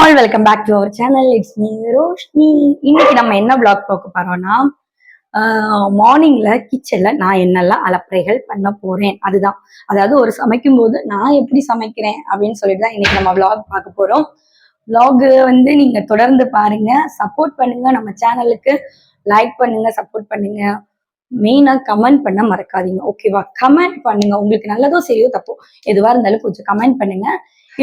All welcome back to our channel. It's me Roshini. இன்னைக்கு நம்ம என்ன vlog பார்க்க போறோம்னா, மார்னிங்ல கிச்சன்ல நான் என்னெல்லாம் அலப்பறைகள் பண்ண போறேன் அதுதான். அதாவது ஒரு சமைக்கும் போது நான் எப்படி சமைக்கிறேன் அப்படின்னு சொல்லிட்டு தான் இன்னைக்கு நம்ம vlog பார்க்க போறோம். vlog வந்து நீங்க தொடர்ந்து பாருங்க, சப்போர்ட் பண்ணுங்க, நம்ம சேனலுக்கு லைக் பண்ணுங்க, சப்போர்ட் பண்ணுங்க. மெயினா கமெண்ட் பண்ண மறக்காதீங்க, ஓகேவா? கமெண்ட் பண்ணுங்க, உங்களுக்கு நல்லதோ சரியோ தப்போ எதுவா இருந்தாலும் கொஞ்சம் கமெண்ட் பண்ணுங்க.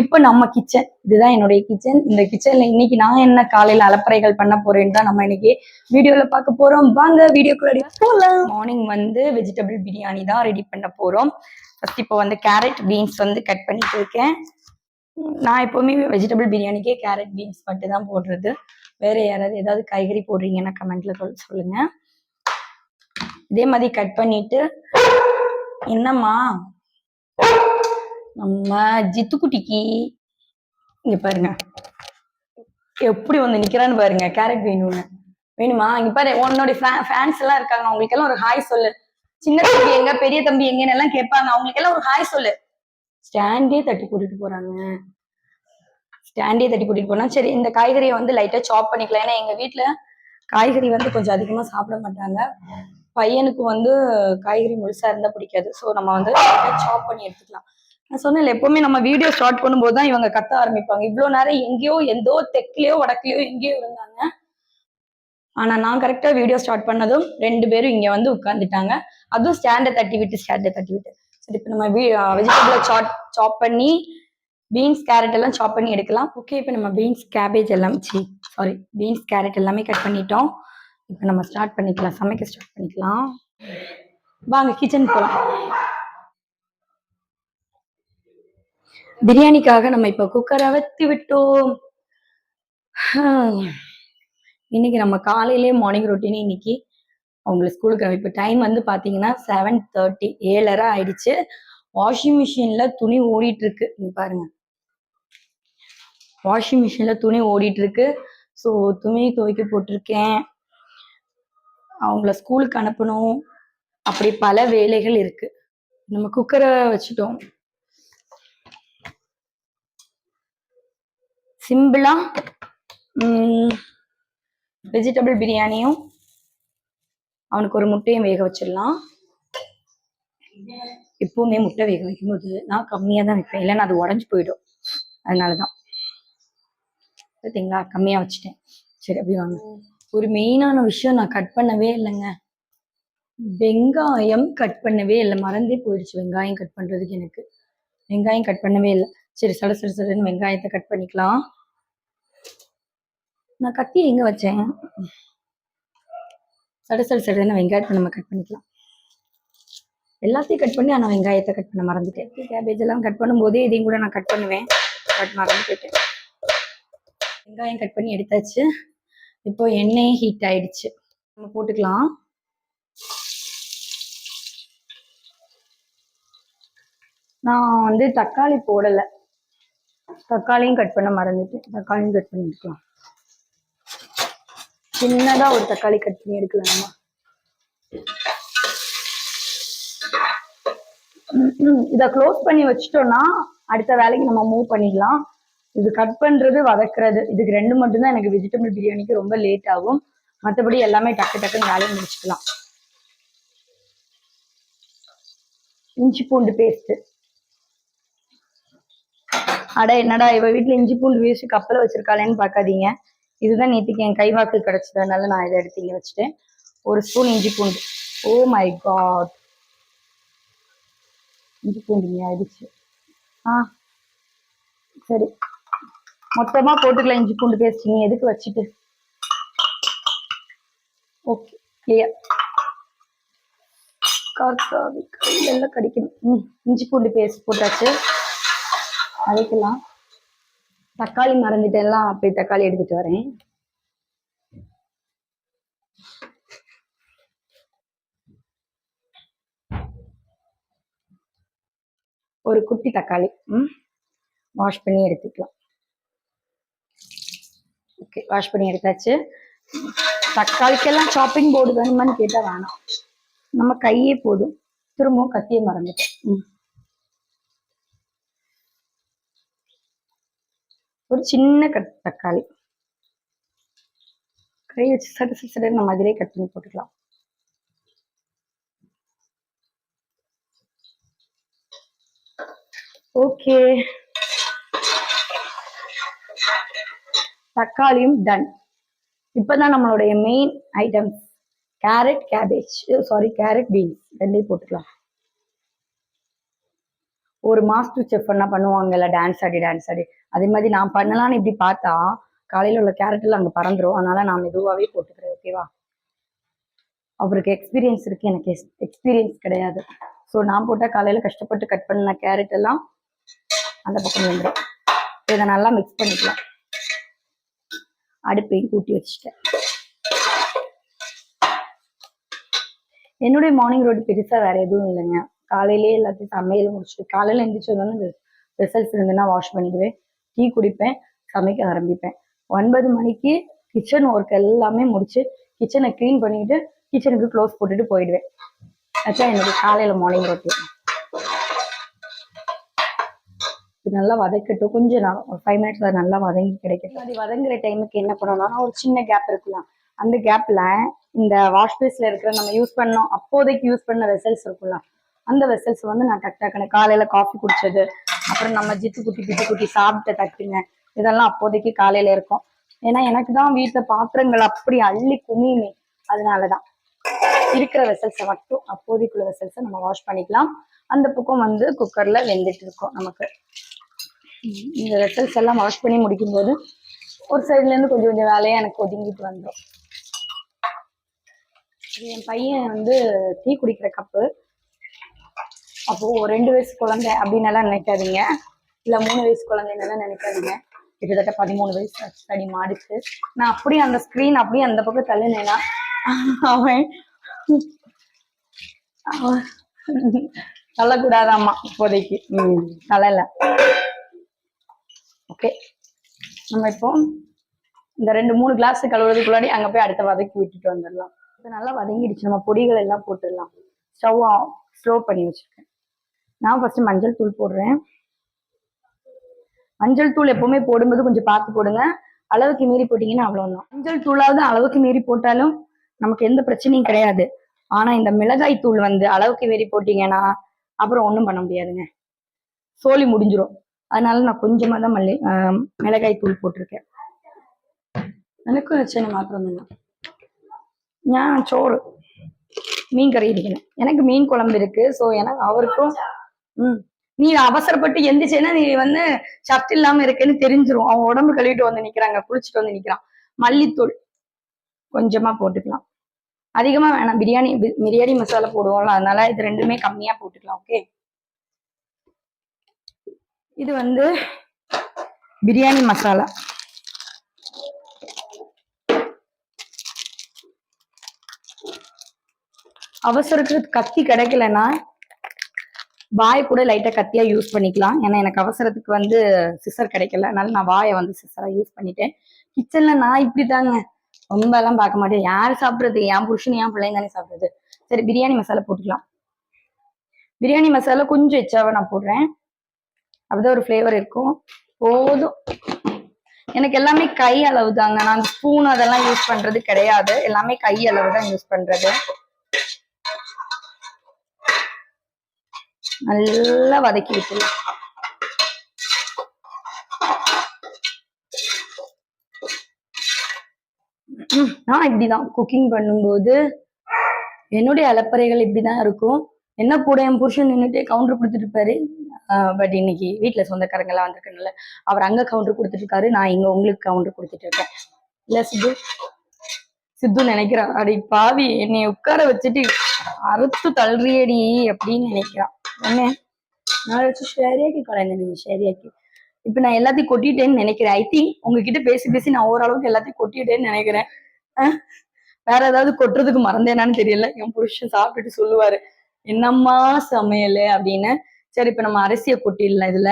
இப்போ நம்ம கிச்சன், இதுதான் என்னுடைய கிச்சன். இந்த கிச்சன்ல இன்னைக்கு நான் என்ன காலையில அலப்பறைகள் பண்ண போறேன்னு தான் நம்ம இன்னைக்கு வீடியோல பார்க்க போறோம். வாங்க வீடியோக்குள்ள போகலாம். மார்னிங் வந்து வெஜிடபிள் பிரியாணி தான் ரெடி பண்ண போறோம். ஃபர்ஸ்ட் இப்போ வந்து கேரட் பீன்ஸ் வந்து கட் பண்ணிட்டு இருக்கேன். நான் எப்பவுமே வெஜிடபிள் பிரியாணிக்கே கேரட் பீன்ஸ் மட்டும் தான் போடுறது. வேற யாராவது ஏதாவது காய்கறி போடுறீங்கன்னா கமெண்ட்ல சொல்லுங்க. இதே மாதிரி கட் பண்ணிட்டு, என்னம்மா நம்ம ஜித்துக்குட்டிக்கு இங்க பாருங்க எப்படி வந்து நிக்கிறான்னு பாருங்க. கேரட் வேணுமா? இங்க பாரு, உன்னோட ஃபேன்ஸ் எல்லாம் இருக்காங்க, அவங்களுக்கு எல்லாம் ஒரு ஹாய் சொல்லு. சின்ன தம்பி எங்க, பெரிய தம்பி எங்கன்னு எல்லாம் கேட்பாங்க, அவங்களுக்கு எல்லாம் ஒரு ஹாய் சொல்லு. ஸ்டாண்டே தட்டி கூட்டிட்டு போனா சரி. இந்த காய்கறியை வந்து லைட்டா சாப் பண்ணிக்கலாம். ஏன்னா எங்க வீட்டுல காய்கறி வந்து கொஞ்சம் அதிகமா சாப்பிட மாட்டாங்க. பையனுக்கு வந்து காய்கறி முழுசா இருந்தா பிடிக்காது. ஸோ நம்ம வந்து சாப் பண்ணி எடுத்துக்கலாம். நான் சொன்னேன், எப்பவுமே நம்ம வீடியோ ஸ்டார்ட் பண்ணும்போது தான் இவங்க கத்த ஆரம்பிப்பாங்க. இவ்வளவு நேரம் எங்கேயோ எந்தோ தெற்குலயோ வடக்குலயோ எங்கேயோ இருந்தாங்க. ஆனா நான் கரெக்டா வீடியோ ஸ்டார்ட் பண்ணதும் 2 பேரும் இங்க வந்து உட்கார்ந்துட்டாங்க. அதுவும் ஸ்டாண்டை தட்டி விட்டு. சரி, இப்போ நம்ம வெஜிடபிளை சாப் பண்ணி பீன்ஸ் கேரட் எல்லாம் சாப் பண்ணி எடுக்கலாம். ஓகே, இப்போ நம்ம பீன்ஸ் கேரட் எல்லாமே கட் பண்ணிட்டோம். இப்போ நம்ம சமைக்க ஸ்டார்ட் பண்ணிக்கலாம். வாங்க கிச்சன் போலாம். பிரியாணிக்காக நம்ம இப்ப குக்கரை வச்சு விட்டோம். இன்னைக்கு நம்ம காலையிலேயே மார்னிங் ரொட்டீன். இன்னைக்கு அவங்களை ஸ்கூலுக்கு இப்போ டைம் வந்து பாத்தீங்கன்னா 7:30, 7:30 ஆயிடுச்சு. வாஷிங் மிஷின்ல துணி ஓடிட்டு இருக்கு. பாருங்க, வாஷிங் மிஷின்ல துணி ஓடிட்டு இருக்கு. ஸோ துணி துவைக்க போட்டிருக்கேன். அவங்கள ஸ்கூலுக்கு அனுப்பணும். அப்படி பல வேலைகள் இருக்கு. நம்ம குக்கரை வச்சுட்டோம். சிம்பிளா வெஜிடபிள் பிரியாணியும் அவனுக்கு ஒரு முட்டையும் வேக வச்சிடலாம். எப்பவுமே முட்டை வேக வைக்கும்போது நான் கம்மியா தான் வைப்பேன், இல்லைன்னா அது உடஞ்சு போயிடும். அதனாலதான் பார்த்தீங்களா, கம்மியா வச்சுட்டேன். சரி, அப்படி வாங்க. ஒரு மெயினான விஷயம் நான் கட் பண்ணவே இல்லைங்க. வெங்காயம் கட் பண்ணவே இல்லை, மறந்தே போயிடுச்சு வெங்காயம் கட் பண்றதுக்கு. எனக்கு வெங்காயம் கட் பண்ணவே இல்லை. சரி, சடன்னு வெங்காயத்தை கட் பண்ணிக்கலாம். நான் கத்தி எங்க வச்சேன்? சடன்னு வெங்காயத்தை நம்ம கட் பண்ணிக்கலாம். எல்லாத்தையும் கட் பண்ணி ஆனால் வெங்காயத்தை கட் பண்ண மறந்துட்டேன். கேபேஜ் எல்லாம் கட் பண்ணும்போதே இதையும் கூட நான் கட் பண்ணுவேன், பட் மறந்து போயிட்டேன். வெங்காயம் கட் பண்ணி எடுத்தாச்சு. இப்போ எண்ணெய் ஹீட் ஆயிடுச்சு, நம்ம போட்டுக்கலாம். நான் வந்து தக்காளி போடலை, தக்காளியும் கட் பண்ண மறந்துட்டேன். தக்காளியும் கட் பண்ணி எடுக்கலாம். சின்னதா ஒரு தக்காளி கட் பண்ணி எடுக்கலாமா? இதை க்ளோஸ் பண்ணி வச்சுட்டோம்னா அடுத்த வேலைக்கு நம்ம மூவ் பண்ணிடலாம். இது கட் பண்றது, வதக்குறது, இதுக்கு 2 மட்டும்தான் எனக்கு வெஜிடபிள் பிரியாணிக்கு ரொம்ப லேட் ஆகும். மற்றபடி எல்லாமே டக்குன்னு வேலையை முடிச்சுக்கலாம். இஞ்சி பூண்டு பேஸ்ட். அட என்னடா இவ வீட்டுல இஞ்சி பூண்டு பேஸ்ட் கப்பல வச்சிருக்காளேன்னு பாக்காதீங்க. இதுதான் நேற்றுக்கு என் கைவாக்கு கிடைச்சதுனால நான் இதை எடுத்து இங்க வச்சுட்டேன். 1 ஸ்பூன் இஞ்சி பூண்டு. ஓ மை காட், இஞ்சி பூண்டு ஆயிடுச்சு. சரி, மொத்தமா போட்டுக்கலாம் இஞ்சி பூண்டு பேஸ்ட். நீ எதுக்கு வச்சுட்டு? Okay, clear. கையெல்லாம் கடிக்கணும். இஞ்சி பூண்டு பேஸ்ட் போட்டாச்சு, அரைக்கலாம். தக்காளி மறந்துட்டேன்லாம், அப்படி தக்காளி எடுத்துட்டு வரேன். ஒரு குட்டி தக்காளி வாஷ் பண்ணி எடுத்துக்கலாம். ஓகே, வாஷ் பண்ணி எடுத்தாச்சு. தக்காளிக்கெல்லாம் சாப்பிங் போர்டு வேணுமான்னு கேட்டா வேணாம், நம்ம கையே போதும். திரும்பவும் கத்தியை மறந்துட்டேன். ஒரு சின்ன தக்காளி கை வச்சு சட்டு நம்ம அதிலே கட் பண்ணி போட்டுக்கலாம். ஓகே, தக்காளியும் டன். இப்பதான் நம்மளுடைய main items carrot cabbage carrot beans ரெண்டையும் போட்டுக்கலாம். ஒரு மாஸ்டர் செஃப் என்ன பண்ணுவாங்கல்ல, டான்ஸ் ஆடி அதே மாதிரி நான் பண்ணலான்னு இப்படி பார்த்தா காலையில உள்ள கேரட் எல்லாம் அங்க பறந்துரும். அதனால நான் மெதுவாவே போட்டுக்கிறேன். ஓகேவா? அவருக்கு எக்ஸ்பீரியன்ஸ் இருக்கு, எனக்கு எக்ஸ்பீரியன்ஸ் கிடையாது. ஸோ நான் போட்டா காலையில கஷ்டப்பட்டு கட் பண்ண கேரட் எல்லாம் அந்த பக்கம் வந்துடும். இதை நல்லா மிக்ஸ் பண்ணிக்கலாம். அடுப்பையும் கூட்டி வச்சுட்டேன். என்னுடைய மார்னிங் ரோடு பெருசா வேற எதுவும் இல்லைங்க. காலையிலேயே எல்லாத்தையும் சமையல் முடிச்சுட்டு காலையில எந்திரிச்சு வந்து வெசல்ஸ் இருந்துன்னா வாஷ் பண்ணிடுவேன், டீ குடிப்பேன், சமைக்க ஆரம்பிப்பேன். 9 மணிக்கு கிச்சன் ஒர்க் எல்லாமே முடிச்சு கிச்சனை கிளீன் பண்ணிட்டு கிச்சனுக்கு க்ளோஸ் போட்டுட்டு போயிடுவேன். அதான் என்னுடைய காலையில மார்னிங் ரொட்டீன். இது நல்லா வதக்கட்டும், கொஞ்சம் ஒரு 5 மினிட்ஸ்ல நல்லா வதங்கி கிடைக்கட்டும். அது வதங்குற டைமுக்கு என்ன பண்ணணும்னா ஒரு சின்ன கேப் இருக்கலாம். அந்த கேப்ல இந்த வாஷ் பேஸ்ல இருக்கிற நம்ம யூஸ் பண்ணோம் அப்போதைக்கு யூஸ் பண்ண வெசல்ஸ் இருக்குல்ல, அந்த வெசல்ஸ் வந்து நான் டக்குனு காலையில காஃபி குடிச்சது, அப்புறம் நம்ம பிச்சு குட்டி சாப்பிட்ட தட்டுங்க, இதெல்லாம் அப்போதைக்கு காலையில இருக்கும். ஏன்னா எனக்கு தான் வீட்டுல பாத்திரங்கள் அப்படி அள்ளி குமியுமே. அதனாலதான் இருக்கிற வெசல்ஸை மட்டும் அப்போதைக்குள்ள வெசல்ஸை நம்ம வாஷ் பண்ணிக்கலாம். அந்த பக்கம் வந்து குக்கர்ல வெந்துட்டு இருக்கும். நமக்கு இந்த வெசல்ஸ் எல்லாம் வாஷ் பண்ணி முடிக்கும் போது ஒரு சைட்ல இருந்து கொஞ்சம் கொஞ்சம் வேலையை எனக்கு ஒதுங்கிட்டு வந்துடும். என் பையன் வந்து டீ குடிக்கிற கப்பு. அப்போ 2 வயசு குழந்தை அப்படின்னு எல்லாம் நினைக்காதீங்க, இல்ல 3 வயசு குழந்தைன்னு எல்லாம் நினைக்காதீங்க. கிட்டத்தட்ட 13 வயசு அடி மாடிச்சு. நான் அப்படியே அந்த ஸ்கிரீன் அப்படியே அந்த பக்கம் தள்ளினேன்னா அவன் தள்ளக்கூடாதாம்மா இப்போதைக்கு. தள்ளல. ஓகே, நம்ம இப்போ இந்த 2-3 கிளாஸ் கழுவுறதுக்குள்ளாடி அங்க போய் அடுத்த வதக்கி விட்டுட்டு வந்துடலாம். இப்போ நல்லா வதங்கிடுச்சு. நம்ம பொடிகள் எல்லாம் போட்டுடலாம். ஸ்டவ் ஸ்லோ பண்ணி வச்சிருக்கேன். நான் ஃபர்ஸ்ட் மஞ்சள் தூள் போடுறேன். மஞ்சள் தூள் எப்பவுமே போடும்போது கொஞ்சம் பார்த்து போடுங்க. அளவுக்கு மீறி போட்டீங்கன்னா அவ்வளவுதான். மஞ்சள் தூளாவது அளவுக்கு மீறி போட்டாலும் நமக்கு எந்த பிரச்சனையும் கிடையாது. ஆனா இந்த மிளகாய் தூள் வந்து அளவுக்கு மீறி போட்டீங்கன்னா அப்புறம் ஒண்ணும் பண்ண முடியாதுங்க, சோலி முடிஞ்சிடும். அதனால நான் கொஞ்சமா தான் மிளகாய் தூள் போட்டிருக்கேன். எனக்கும் பிரச்சனை மாத்திரம் இல்லை. நான் சோறு மீன் கறி இருக்கணும். எனக்கு மீன் குழம்பு இருக்கு. ஸோ எனக்கு அவருக்கும் நீ அவசரப்பட்டு எந்திரிச்சேன்னா நீ வந்து சத்து இல்லாம இருக்குன்னு தெரிஞ்சிரும். அவன் உடம்பு கழுவிட்டு வந்து நிக்கிறாங்க, குளிச்சுட்டு வந்து நிக்கிறான். மல்லித்தூள் கொஞ்சமா போட்டுக்கலாம், அதிகமா வேணாம். பிரியாணி மசாலா போடுவோம்ல, அதனால இது ரெண்டுமே கம்மியா போட்டுக்கலாம். ஓகே, இது வந்து பிரியாணி மசாலா. அவசரத்துக்கு கத்தி கிடைக்கலன்னா வாயை கூட லைட்டா கத்தியா யூஸ் பண்ணிக்கலாம். ஏன்னா எனக்கு அவசரத்துக்கு வந்து சிசர் கிடைக்கல, அதனால நான் வாயை வந்து சிசரா யூஸ் பண்ணிட்டேன். கிச்சன்ல நான் இப்படிதாங்க, ரொம்ப எல்லாம் பார்க்க மாட்டேன். யாரு சாப்பிடுறது? என் புருஷன் என் பிள்ளைங்க தானே சாப்பிடுறது. சரி, பிரியாணி மசாலா போட்டுக்கலாம். பிரியாணி மசாலா கொஞ்சம் எச்சாவை நான் போடுறேன், அப்பதான் ஒரு ஃபிளேவர் இருக்கும். போதும். எனக்கு எல்லாமே கை அளவு தாங்க. நான் ஸ்பூன் அதெல்லாம் யூஸ் பண்றது கிடையாது, எல்லாமே கை அளவு தான் யூஸ் பண்றது. நல்லா வதக்கி விட்டுலாம். நான் இப்படிதான் குக்கிங் பண்ணும்போது என்னுடைய அலப்பறைகள் இப்படிதான் இருக்கும். என்ன கூட என் புருஷன் நின்றுட்டு கவுண்டர் கொடுத்துட்டு இருப்பாரு. பட் இன்னைக்கு வீட்டுல சொந்தக்காரங்க எல்லாம் வந்திருக்கனால அவர் அங்க கவுண்டர் கொடுத்துட்டு இருக்காரு, நான் இங்க உங்களுக்கு கவுண்டர் கொடுத்துட்டு இருக்கேன். இல்ல சித்து நினைக்கிறான், அடி பாவி என்னை உட்கார வச்சுட்டு அறுத்து தள்ளுறியடி அப்படின்னு நினைக்கிறான். என்ன நான் வச்சு ஷேரியாக்கி கலைங்க, நீங்க ஷேரியாக்கி. இப்ப நான் எல்லாத்தையும் கொட்டிட்டேன்னு நினைக்கிறேன். ஐ திங்க் உங்ககிட்ட பேசி நான் ஓரளவுக்கு எல்லாத்தையும் கொட்டிட்டேன்னு நினைக்கிறேன். வேற ஏதாவது கொட்டுறதுக்கு மறந்தேனான்னு தெரியல. என் புருஷன் சாப்பிட்டுட்டு சொல்லுவாரு, என்னம்மா சமையல் அப்படின்னு. சரி, இப்ப நம்ம அரிசியை கொட்டிடலாம். இதுல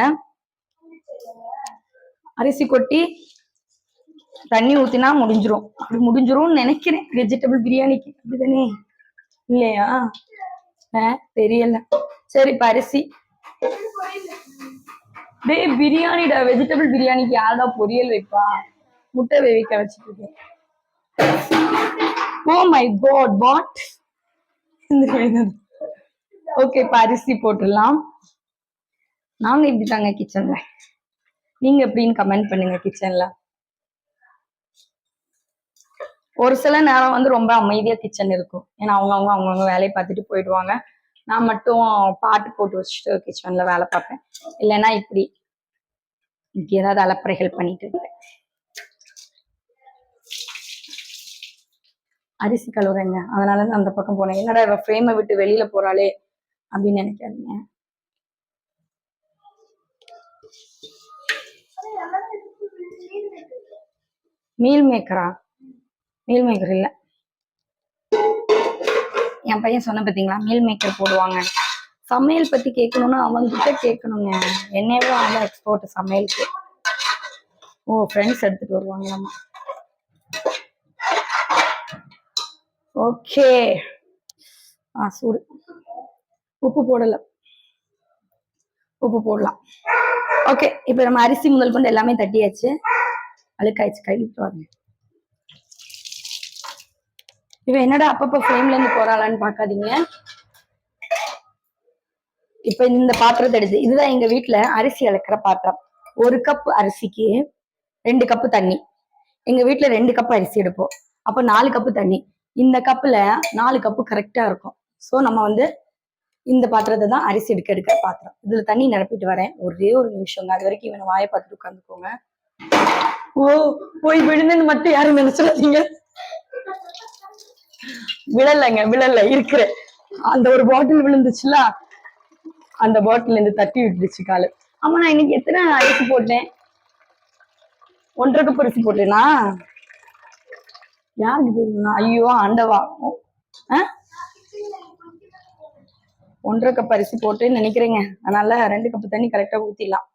அரிசி கொட்டி தண்ணி ஊத்தினா முடிஞ்சிரும். அப்படி முடிஞ்சிரும்னு நினைக்கிறேன் வெஜிடபிள் பிரியாணிக்கு. அப்படிதானே? இல்லையா? தெரியல. சரி, இப்ப அரிசி டேய் பிரியாணிடா, வெஜிடபிள் பிரியாணிக்கு யாரடா பொரியல் வைப்பா? முட்டை வேவிக்க வச்சுட்டு இருக்கேன். Oh my god, what? Okay, இப்ப அரிசி போட்டுடலாம். நாங்க இப்படிதாங்க கிச்சன்ல. நீங்க எப்படின்னு கமெண்ட் பண்ணுங்க கிச்சன்ல. ஒரு சில நேரம் வந்து ரொம்ப அமைதியா கிச்சன் இருக்கும். ஏன்னா அவங்கவுங்க வேலையை பார்த்துட்டு போயிடுவாங்க. நான் மட்டும் பாட்டு போட்டு வச்சுட்டு கிச்சன்ல வேலை பார்ப்பேன். இல்லைன்னா இப்படி ஏதாவது அலப்பறைகள் பண்ணிட்டு இருப்பேன். அரிசி கழுவுறேங்க, அதனால அந்த பக்கம் போனேன். என்னடா இவ ஃப்ரேமை விட்டு வெளியில போறாளே அப்படின்னு நினைக்காதீங்க. மீல் மேக்கரா? மீல் மேக்கர் இல்ல, என் பையன் சொன்ன பார்த்தீங்களா மீல் மேக்கர் போடுவாங்க. சமையல் பத்தி கேட்கணும்னா அவங்ககிட்ட கேட்கணுங்க. என்னவே அவங்க எக்ஸ்போர்ட் சமையலுக்கு. ஓ, ஃப்ரெண்ட்ஸ் எடுத்துட்டு வருவாங்களாமா. ஓகே, சூடு. உப்பு போடல, உப்பு போடலாம். ஓகே, இப்ப நம்ம அரிசி முதல் கொண்டு எல்லாமே தட்டியாச்சு. அழுக்காயிடுச்சு, கழுவிட்டு வரணும். இவ என்னடா அப்பப்ப ஃப்ரேம்ல இருந்து போறாளான்னு பாக்காதீங்க. இப்ப இந்த பாத்திரத்தை எடுத்து, இதுதான் எங்க வீட்டுல அரிசி அளக்கிற பாத்திரம். 1 கப் அரிசிக்கு 2 கப்பு தண்ணி. எங்க வீட்டுல 2 கப் அரிசி எடுப்போம். அப்ப 4 கப்பு தண்ணி. இந்த கப்புல 4 கப்பு கரெக்டா இருக்கும். சோ நம்ம வந்து இந்த பாத்திரத்தை தான் அரிசி எடுக்க பாத்திரம். இதுல தண்ணி நிரப்பிட்டு வரேன். ஒரே ஒரு நிமிஷம், அது வரைக்கும் இவனை வாயை பார்த்துட்டு உட்காந்துக்கோங்க. ஓ, போய் விழுந்துன்னு மட்டும் யாரும் நினைச்சிடாதீங்க. விழல இருக்கிற அந்த ஒரு பாட்டில் விழுந்துச்சுல, அந்த பாட்டில் இருந்து தட்டி விட்டுருச்சு காலு. ஆமா, நான் இன்னைக்கு எத்தனை அரிசி போட்டேன்? 1.5 கப் அரிசி போட்டேனா? யாருக்கு தெரியுமா? ஐயோ ஆண்டவா. 1.5 கப் அரிசி போட்டேன்னு நினைக்கிறேங்க. அதனால 2 கப் தண்ணி கரெக்டா ஊத்திடலாம்.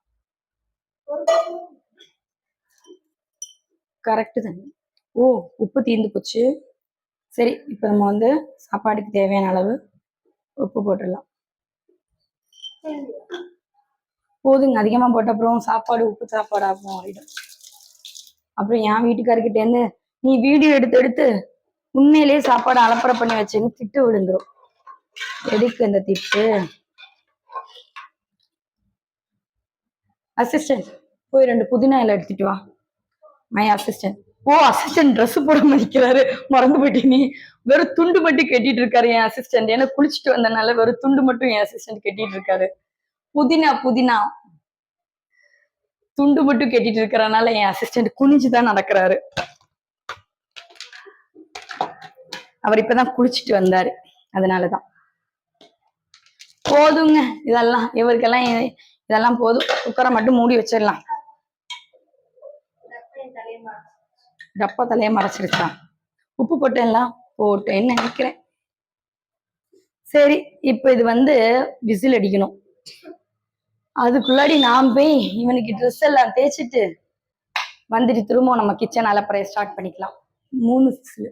கரெக்ட் தண்ணி. ஓ, உப்பு தீர்ந்து போச்சு. சரி, இப்ப நம்ம வந்து சாப்பாடுக்கு தேவையான அளவு உப்பு போட்டுடலாம். போதுங்க, அதிகமா போட்ட அப்புறம் சாப்பாடு உப்பு சாப்பாடு ஆகும் ஆயிடும். அப்புறம் என் வீட்டுக்காரர்கிட்ட இருந்து நீ வீடியோ எடுத்து எடுத்து உண்மையிலேயே சாப்பாடு அலப்பறை பண்ணி வச்சேன்னு திட்டு விழுந்துரும். எதுக்கு இந்த திட்டு? அசிஸ்டன்ட், போய் 2 புதினா இலை எடுத்துட்டு வா. My assistant. ஓ, அசிஸ்டன்ட் ட்ரெஸ் போட மதிக்கிறாரு, மறந்து போயிட்டு. நீ வெறும் துண்டு மட்டும் கட்டிட்டு இருக்காரு என் அசிஸ்டன்ட். ஏன்னா குளிச்சுட்டு வந்தனால வெறும் துண்டு மட்டும் என் அசிஸ்டன்ட் கட்டிட்டு இருக்காரு. புதினா துண்டு மட்டும் கட்டிட்டு இருக்கிறனால என் அசிஸ்டன்ட் குனிஞ்சுதான் நடக்கிறாரு. அவர் இப்பதான் குளிச்சுட்டு வந்தாரு, அதனாலதான். போதுங்க இதெல்லாம், இவருக்கெல்லாம் இதெல்லாம் போதும். குக்கரை மட்டும் மூடி வச்சிடலாம். டப்பா தலைய மறைச்சிருச்சான். உப்பு போட்டேன்லாம் போட்டேன்னு நினைக்கிறேன். சரி, இப்ப இது வந்து விசில் அடிக்கணும். அதுக்குள்ளாடி நான் போய் இவனுக்கு ட்ரெஸ் எல்லாம் தேய்ச்சிட்டு வந்துட்டு திரும்ப நம்ம கிச்சன் அலப்பறைய ஸ்டார்ட் பண்ணிக்கலாம். 3 விசில்.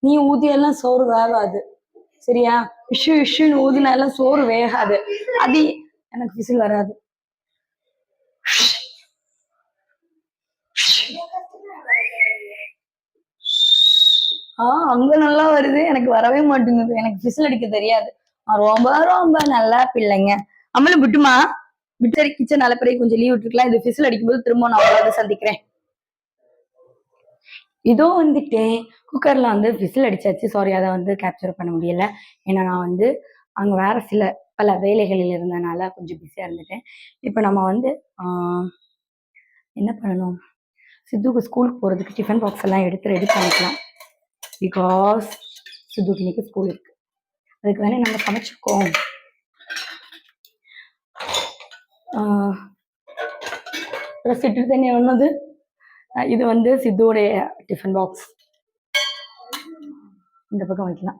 நீ ஊதியெல்லாம் சோறு வேகாது, சரியா? இஷ்யூன்னு ஊதினா எல்லாம் சோறு வேகாது. அது எனக்கு விசில் வராது. அங்க நல்லா வருது, எனக்கு வரவே மாட்டேங்குது. எனக்கு விசில் அடிக்க தெரியாது. ரொம்ப ரொம்ப நல்லா பிள்ளைங்க. அம்மளும் விட்டுமா விட்டு கிச்சன் அலப்பறை கொஞ்சம் லீவ் விட்டுருக்கலாம். இது விசில் அடிக்கும்போது திரும்ப நான் அவ்வளவு சந்திக்கிறேன். இதோ வந்துட்டேன். குக்கர்ல வந்து விசில் அடிச்சாச்சு. சாரி, அதை வந்து கேப்சர் பண்ண முடியல. ஏன்னா நான் வந்து அங்க வேற பல வேலைகளில் இருந்தனால கொஞ்சம் பிஸியா இருந்துட்டேன். இப்ப நம்ம வந்து என்ன பண்ணணும்? சித்துக்கு ஸ்கூலுக்கு போறதுக்கு டிஃபன் பாக்ஸ் எல்லாம் எடுத்து ரெடி பண்ணிக்கலாம். பிகாஸ் சித்துக்கு இன்னைக்கு ஸ்கூல் இருக்கு. அதுக்கு தானே நம்ம சமைச்சிருக்கோம். சிட்டு தண்ணி ஒன்னது. இது வந்து சித்துவோடைய டிஃபன் பாக்ஸ். இந்த பக்கம் வைக்கலாம்.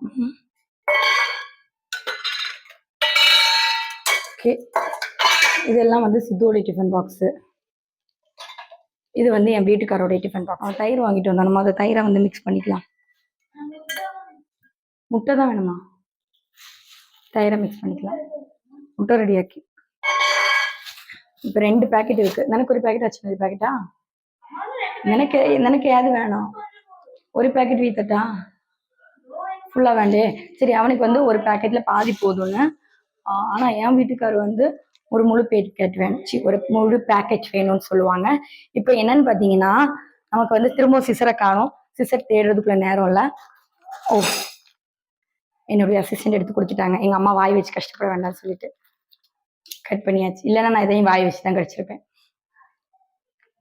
ஓகே, இதெல்லாம் வந்து சித்துவோடைய டிஃபன் பாக்ஸ். இது வந்து என் வீட்டுக்காரோடைய டிஃபன் பாக்ஸ். தயிர் வாங்கிட்டு வந்தோம், நம்ம அதை தயிரை வந்து மிக்ஸ் பண்ணிக்கலாம். முட்டை தான் வேணுமா? தயிரை மிக்ஸ் பண்ணிக்கலாம். முட்டை ரெடியாக்கி இப்போ 2 பேக்கெட் இருக்கு. எனக்கு ஒரு பேக்கெட் ஆச்சு. ஒரு பேக்கெட்டா எனக்கு ஏது வேணும். ஒரு பேக்கெட் வீத்தட்டா ஃபுல்லா வேண்டே. சரி, அவனுக்கு வந்து ஒரு பேக்கெட்ல பாதி போதும்னு. ஆனா என் வீட்டுக்காரர் வந்து ஒரு முழு பேக்கெட் வேணும். ஒரு முழு பேக்கெட் வேணும்னு சொல்லுவாங்க. இப்போ என்னன்னு பாத்தீங்கன்னா, நமக்கு வந்து திரும்ப சிசரை காணும். சிசர் தேடுறதுக்குள்ள நேரம் இல்ல. ஓ, என்னுடைய அசிஸ்டன்ட் எடுத்து கொடுத்துட்டாங்க. எங்க அம்மா வாய் வச்சு கஷ்டப்பட வேண்டாம்னு சொல்லிட்டு கட் பண்ணியாச்சு. இல்லைன்னா நான் இதையும் வாய் வச்சு தான் கடிச்சிருப்பேன்.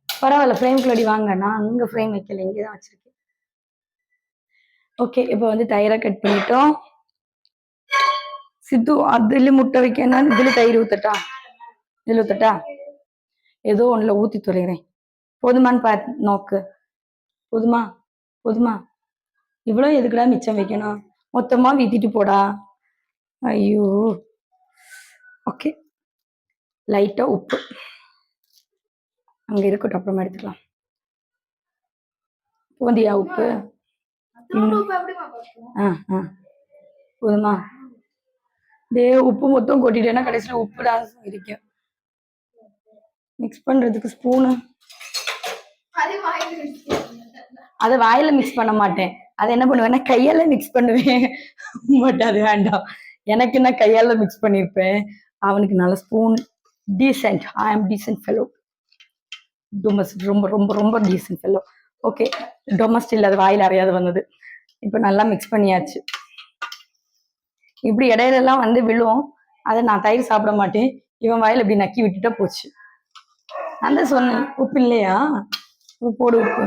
பரவாயில்ல, ஃப்ரேம்குள்ளடி வாங்க. நான் அங்க ஃப்ரேம் வைக்கல, இங்கே தான் வச்சிருக்கேன். ஓகே, இப்போ வந்து தயிரை கட் பண்ணிட்டோம். சித்து அதுல முட்டை வைக்கணும். இதுல தயிர் ஊத்தட்டா? இதுல ஊத்தட்டா? ஏதோ ஒண்ணுல ஊத்தி துறையிறேன். போதுமான்னு பாரு நோக்கு. போதுமா? போதுமா? இவ்வளவு எதுக்குடா மிச்சம் வைக்கணும்? மொத்தமா வீத்திட்டு போடா. ஐயோ. ஓகே, லைட்டா உப்பு அங்க இருக்கட்டும், அப்புறமா எடுத்துக்கலாம். போதியா உப்பு? போதுமா? டே, உப்பு மொத்தம் கொட்டிட்டேன்னா கடைசியில் உப்புடா இருக்கும். மிக்ஸ் பண்றதுக்கு ஸ்பூனு அதை வாயில மிக்ஸ் பண்ண மாட்டேன். அதை என்ன பண்ணுவேன்னா கையால மிக்ஸ் பண்ணுவேன். பட் அது வேண்டாம், எனக்கு நான் கையால மிக்ஸ் பண்ணிருப்பேன். அவனுக்கு நல்ல ஸ்பூன். டீசென்ட். ஐ ஆம் டீசென்ட் ஃபெலோ. ரொம்ப ரொம்ப ரொம்ப டீசென்ட் ஃபெலோ. ஓகே, டொமஸ்டில் அது வாயில் அறையாது வந்தது. இப்போ நல்லா மிக்ஸ் பண்ணியாச்சு. இப்படி இடையில எல்லாம் வந்து விழும். அதை நான் தயிர் சாப்பிட மாட்டேன். இவன் வாயில இப்படி நக்கி விட்டுட்டா போச்சு. அந்த சொன்னேன் உப்பு இல்லையா, போடு உப்பு.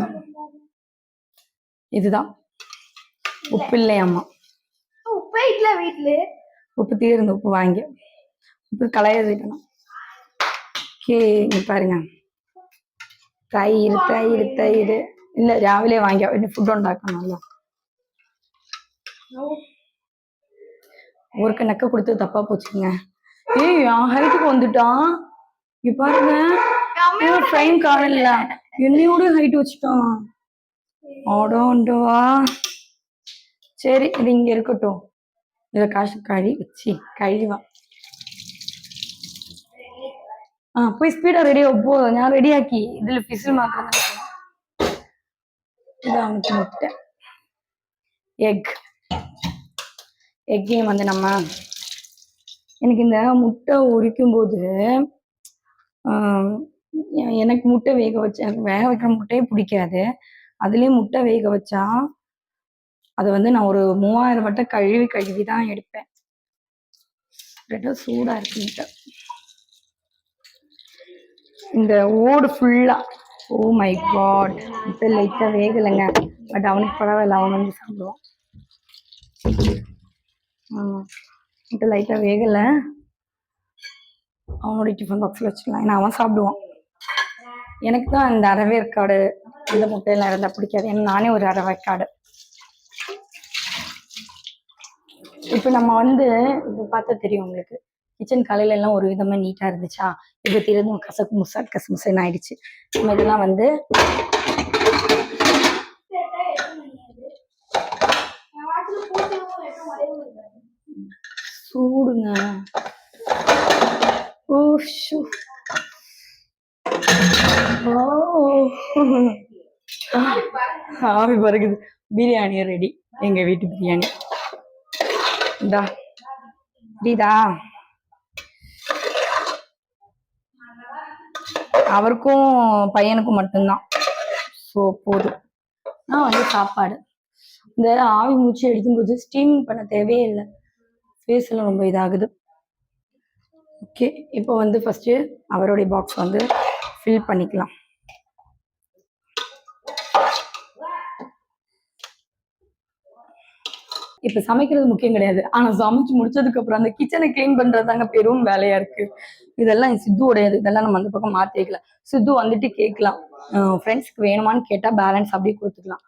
இதுதான் உப்பு இல்லையாம்மா. உப்பே இல்ல வீட்டுல. உப்பு தீர்ந்து உப்பு வாங்கி உப்பு களையணும். ஓகே, இங்க பாருங்க. தயிர் தயிர் தயிர் இல்ல, രാവിലെ வாங்கி ஃபுட் உண்டாக்கணும்ல. ஒருக்க நக்க கொடுத்து தப்பா போச்சுங்க. ஏய், ஹைட்டுக்கு வந்துட்டான். இங்க பாருங்க, ஃப்ரேம் காணல, என்னையோட ஹைட் வச்சுட்டான். ஆடோண்டவா. சரி, இது இங்க இருக்கட்டும். இத காசு கழுவா. போய் ஸ்பீடா ரெடியா போ. நான் ரெடியாக்கி இதுல பிசில் மாத்திரம் இதான் முட்டை. எக்கையும் வந்து நம்ம எனக்கு இந்த முட்டை உரிக்கும் போது எனக்கு முட்டை வேக வைக்கிற முட்டையே பிடிக்காது. அதுலயும் முட்டை வேக வச்சா அதை வந்து நான் ஒரு 3000 வட்டம் கழுவி தான் எடுப்பேன். சூடா இருக்கு முட்டை. இந்த ஓடு ஃபுல்லா. ஓ மை காட், முட்டை லைட்டா வேகலைங்க. பட் அவனுக்கு பரவாயில்ல, அவன் வந்து சாப்பிடுவான். முட்டை லைட்டா வேகலை, அவனுடைய டிஃபன் பாக்ஸ்ல வச்சுக்கலாம். ஏன்னா அவன் சாப்பிடுவான். எனக்கு தான் இந்த அரவேற்காடு இந்த முட்டையெல்லாம் இருந்தா பிடிக்காது. ஏன்னா நானே ஒரு அரவேற்காடு. இப்ப நம்ம வந்து இப்ப பார்த்தா தெரியும் உங்களுக்கு, கிச்சன் காலையில எல்லாம் ஒரு விதமா நீட்டா இருந்துச்சா, இப்ப திறந்து கசமுசன்னு ஆயிடுச்சு. நம்ம இதெல்லாம் வந்து சூடுங்க. ஆவி பறக்குது. பிரியாணி ரெடி, எங்க வீட்டு பிரியாணி. புரியுதா? அவருக்கும் பையனுக்கும் மட்டும்தான். ஸோ போதும். வந்து சாப்பாடு இந்த ஆவி மூச்சு அடிக்கும்போது ஸ்டீமிங் பண்ண தேவையே இல்லை. ஃபேஸ் எல்லாம் ரொம்ப இதாகுது. ஓகே, இப்போ வந்து ஃபர்ஸ்ட் அவருடைய பாக்ஸ் வந்து ஃபில் பண்ணிக்கலாம். இப்ப சமைக்கிறது முக்கியம் கிடையாது, ஆனா சமைச்சு முடிச்சதுக்கு அப்புறம் அந்த கிச்சனை கிளீன் பண்றதாங்க பெரும் வேலையா இருக்கு. இதெல்லாம் சித்து உடையது. இதெல்லாம் நம்ம அந்த பக்கம் மாத்தி வைக்கலாம். சித்து வந்துட்டு கேட்கலாம், ஃப்ரெண்ட்ஸ்க்கு வேணுமான்னு கேட்டா பேலன்ஸ் அப்படியே கொடுத்துக்கலாம்.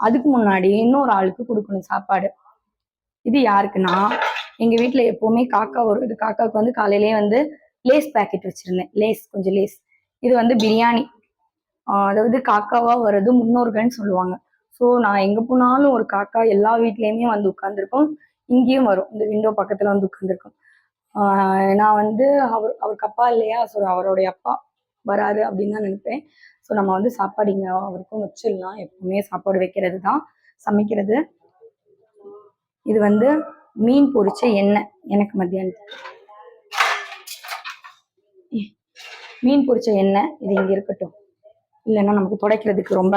அதுக்கு முன்னாடி இன்னொரு ஆளுக்கு கொடுக்கணும் சாப்பாடு. இது யாருக்குன்னா, எங்க வீட்டுல எப்பவுமே காக்கா வரும். இது காக்காவுக்கு வந்து காலையிலேயே வந்து லேஸ் பேக்கெட் வச்சிருந்தேன். கொஞ்சம் லேஸ். இது வந்து பிரியாணி. அதாவது காக்காவா வர்றது முன்னோர்கள்னு சொல்லுவாங்க. ஸோ நான் எங்க போனாலும் ஒரு காக்கா எல்லா வீட்லயுமே வந்து உட்கார்ந்துருக்கும். இங்கேயும் வரும், இந்த விண்டோ பக்கத்துல வந்து உட்கார்ந்துருக்கும். நான் வந்து அவருக்கு அப்பா இல்லையா, ஸோ அவருடைய அப்பா வராரு அப்படின்னு தான் நினைப்பேன். ஸோ நம்ம வந்து சாப்பாடு இங்கே அவருக்கும் வச்சிடலாம். எப்பவுமே சாப்பாடு வைக்கிறது தான் சமைக்கிறது. இது வந்து மீன் பொரிச்ச எண்ணெய் எனக்கு மத்தியானத்துக்கு. மீன் பொரிச்ச எண்ணெய் இது இங்க இருக்கட்டும், இல்லைன்னா நமக்கு துடைக்கிறதுக்கு ரொம்ப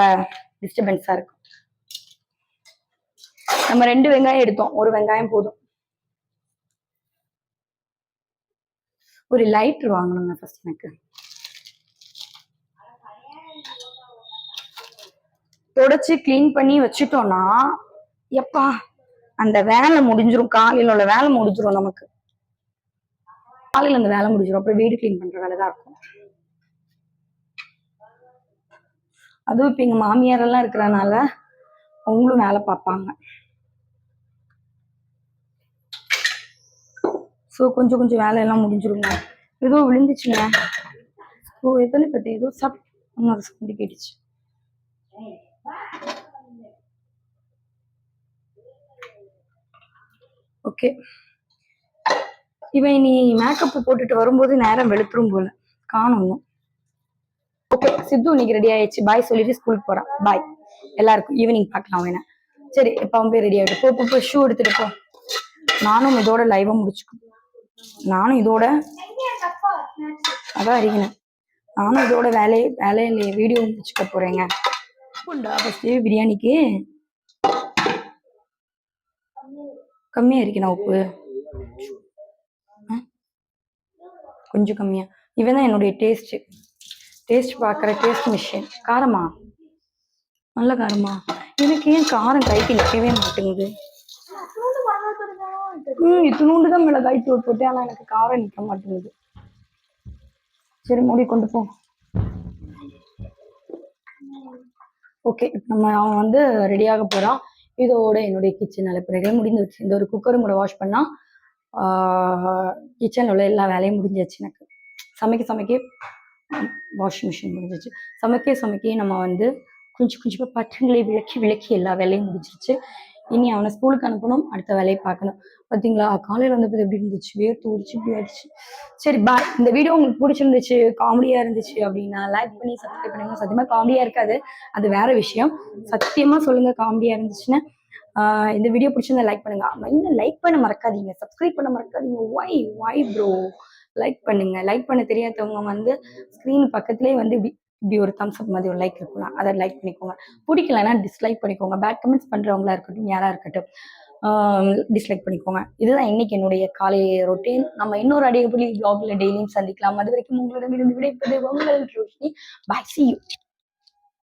டிஸ்டர்பன்ஸா இருக்கும். நம்ம 2 வெங்காயம் எடுத்தோம், 1 வெங்காயம் போதும். ஒரு லைட்டர் வாங்கணுங்க ஃபர்ஸ்ட் எனக்கு. தொடச்சு கிளீன் பண்ணி வச்சுட்டோம்னா எப்பா அந்த வேலை முடிஞ்சிரும். காலையில உள்ள வேலை முடிஞ்சிரும் நமக்கு. காலையில அந்த வேலை முடிஞ்சிரும். அப்புறம் வீடு கிளீன் பண்ற வேலை தான் இருக்கும். அதுவும் இப்ப எங்க மாமியார் எல்லாம் இருக்கிறனால அவங்களும் வேலை பார்ப்பாங்க. ஸோ கொஞ்சம் கொஞ்சம் வேலையெல்லாம் முடிஞ்சிருங்க. ஏதோ விழுந்துச்சுங்க. ஓ எத்தனை பத்தி ஏதோ இன்னொரு சவுண்டு கேட்டுச்சு. ஓகே, இவன் நீ மேக்கப் போட்டுட்டு வரும்போது நேரம் வெளுத்துரும் போல காணும். ஓகே சித்து இன்னைக்கு ரெடி ஆயிடுச்சு. பாய் சொல்லிட்டு ஸ்கூலுக்கு போறான். பாய் எல்லாருக்கும் ஈவினிங் பார்க்கலாம் வேணா. சரி இப்ப அவன் போய் ரெடி ஆயிட்டு போ ஷூ எடுத்துட்டு போ. நானும் இதோட லைவா முடிச்சுக்கணும். நானும் இதோட அதான் அறிகிறேன். நானும் இதோட வேலையில வீடியோ முடிச்சுக்க போறேங்க. உண்டா ஃபர்ஸ்ட் பிரியாணிக்கு கம்மியா இருக்கணும் உப்பு, கொஞ்சம் கம்மியா. இவன் தான் என்னுடைய டேஸ்ட் பார்க்குற டேஸ்ட் மிஷின். காரமா நல்ல காரமா? எனக்கு ஏன் காரம் கைக்கு நிற்கவே மாட்டேங்குது. இத்தினூண்டு தான் மிளகாய் தூள் போட்டேன், ஆனா எனக்கு காரம் நிற்க மாட்டேங்குது. சரி மூடி கொண்டு போ. ஓகே அவன் வந்து ரெடியாக போறான். இதோட என்னுடைய கிச்சன் அலப்பறைகள் முடிஞ்சிருச்சு. இந்த ஒரு குக்கரும் கூட வாஷ் பண்ணா கிச்சன்ல உள்ள எல்லா வேலையும் முடிஞ்சிருச்சு. எனக்கு சமைக்க வாஷிங் மிஷின் முடிஞ்சிச்சு. சமைக்க நம்ம வந்து கொஞ்சம் பற்றங்களை விளக்கி எல்லா வேலையும் முடிஞ்சிருச்சு. இனி அவனை ஸ்கூலுக்கு அனுப்பணும், அடுத்த வேலையை பார்க்கணும். பார்த்தீங்களா காலையில் வந்தப்போ எப்படி இருந்துச்சு, வேர்த்து ஊறிச்சு இப்படி ஆயிடுச்சு. சரி பாய். இந்த வீடியோ உங்களுக்கு பிடிச்சிருந்துச்சு, காமெடியா இருந்துச்சு அப்படின்னா லைக் பண்ணி சப்ஸ்கிரைப் பண்ணுங்க. சத்தியமா காமெடியா இருக்காது, அது வேற விஷயம். சத்தியமா சொல்லுங்க காமெடியா இருந்துச்சுன்னா. இந்த வீடியோ பிடிச்சிருந்தா லைக் பண்ணுங்க. இன்னும் லைக் பண்ண மறக்காதீங்க, சப்ஸ்கிரைப் பண்ண மறக்காதீங்க. ஒய் ப்ரோ லைக் பண்ணுங்க. லைக் பண்ண தெரியாதவங்க வந்து ஸ்க்ரீன் பக்கத்துலேயே வந்து இப்படி ஒரு தம்ஸ் அப் மாதிரி ஒரு லைக் இருக்கலாம், அதை லைக் பண்ணிக்கோங்க. பிடிக்கலன்னா டிஸ்லைக் பண்ணிக்கோங்க. பேட் கமெண்ட்ஸ் பண்றவங்களா இருக்கட்டும், யாரா இருக்கட்டும், டிஸ்லைக் பண்ணிக்கோங்க. இதுதான் இன்னைக்கு என்னுடைய காலை ரொட்டீன். நம்ம இன்னொரு அடிப்படை vlogல டெய்லியும் சந்திக்கலாம். அது வரைக்கும் உங்களிடமிருந்து விடைபெறுவது உங்கள் ரோஷினி. By, see you.